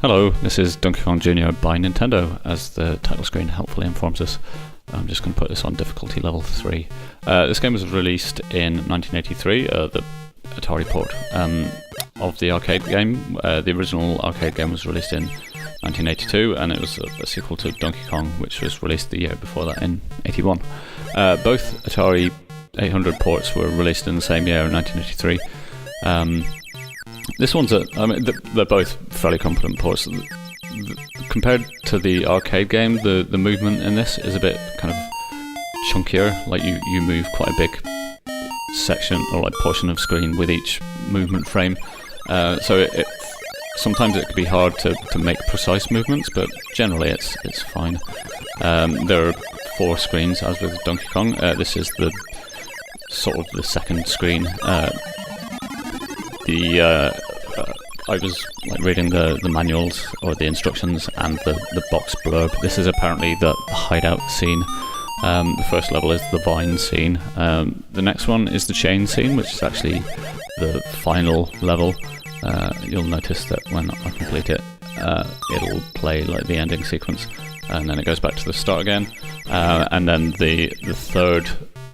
Hello, this is Donkey Kong Jr. by Nintendo, as the title screen helpfully informs us. I'm just going to put this on difficulty level 3. This game was released in 1983, the Atari port of the arcade game. The original arcade game was released in 1982, and it was a sequel to Donkey Kong, which was released the year before that in 81. Both Atari 800 ports were released in the same year in 1983. This one's they're both fairly competent ports. Compared to the arcade game, the movement in this is a bit kind of chunkier. Like you move quite a big section or like portion of screen with each movement frame. So sometimes it can be hard to make precise movements, but generally it's fine. There are 4 screens, as with Donkey Kong. This is the sort of the second screen. I was reading the manuals or the instructions and the box blurb. This is apparently the Hideout Scene. The first level is the Vine Scene. The next one is the Chain Scene, which is actually the final level. You'll notice that when I complete it, it'll play like the ending sequence, and then it goes back to the start again. And then the third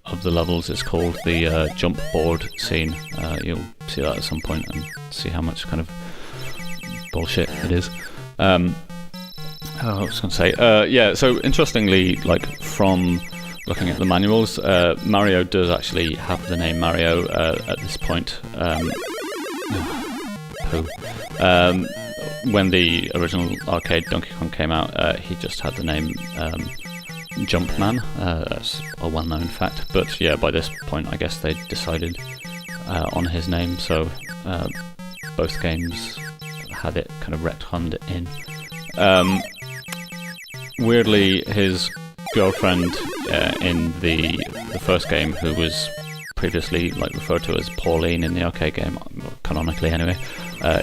of the levels is called the Jump Board Scene. You'll see that at some point and see how much kind of bullshit it is. I was going to say, yeah, so interestingly, like from looking at the manuals, Mario does actually have the name Mario at this point. When the original arcade Donkey Kong came out, he just had the name Jumpman. That's a well-known fact, but yeah, by this point I guess they decided on his name, so both games had it kind of retconned in. Weirdly, his girlfriend in the first game, who was previously referred to as Pauline in the arcade game, canonically anyway,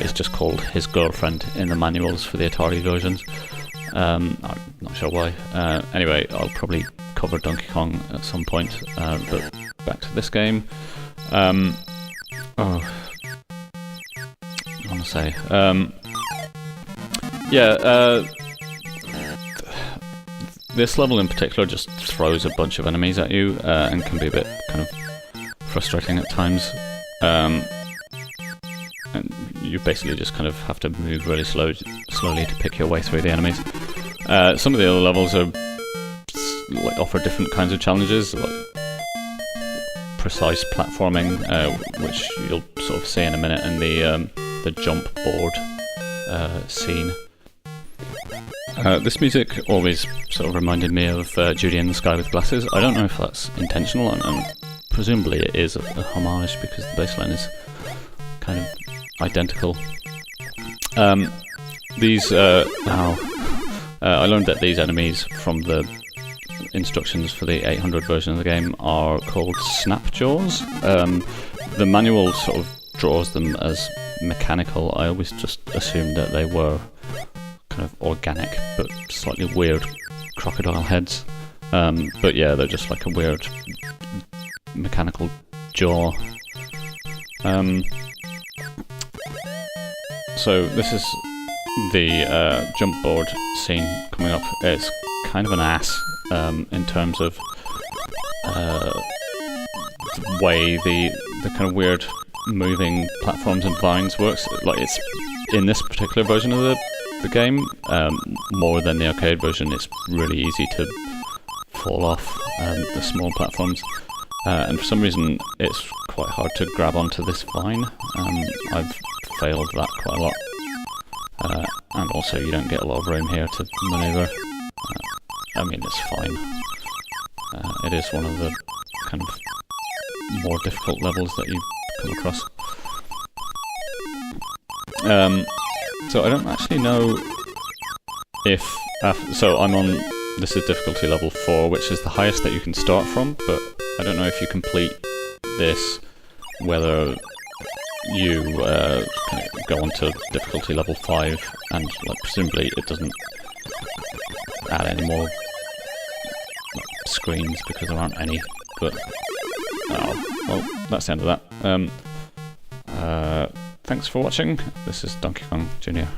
is just called his girlfriend in the manuals for the Atari versions. I'm not sure why. Anyway, I'll probably cover Donkey Kong at some point, but back to this game. This level in particular just throws a bunch of enemies at you and can be a bit kind of frustrating at times. And you basically just kind of have to move really slowly to pick your way through the enemies. Some of the other levels are offer different kinds of challenges, like precise platforming, which you'll sort of see in a minute in the jump board scene. This music always sort of reminded me of Judy in the Sky with Glasses. I don't know if that's intentional, and presumably it is a homage because the bassline is kind of identical. I learned that these enemies from the instructions for the 800 version of the game are called Snapjaws. The manual sort of draws them as mechanical. I always just assumed that they were kind of organic but slightly weird crocodile heads. But yeah, they're just like a weird mechanical jaw. So this is the jump board scene coming up. It's kind of an ass in terms of the way the kind of weird moving platforms and vines works. Like, it's in this particular version of the game, more than the arcade version, it's really easy to fall off the small platforms, and for some reason it's quite hard to grab onto this vine. I've failed that quite a lot, and also you don't get a lot of room here to maneuver. I mean, it's fine. It is one of the kind of more difficult levels that you come across. So I don't actually know if... so I'm on... This is difficulty level 4, which is the highest that you can start from, but I don't know if you complete this, whether you kind of go on to difficulty level 5, and presumably it doesn't add any more screens because there aren't any, but... well, that's the end of that. Thanks for watching. This is Donkey Kong Jr.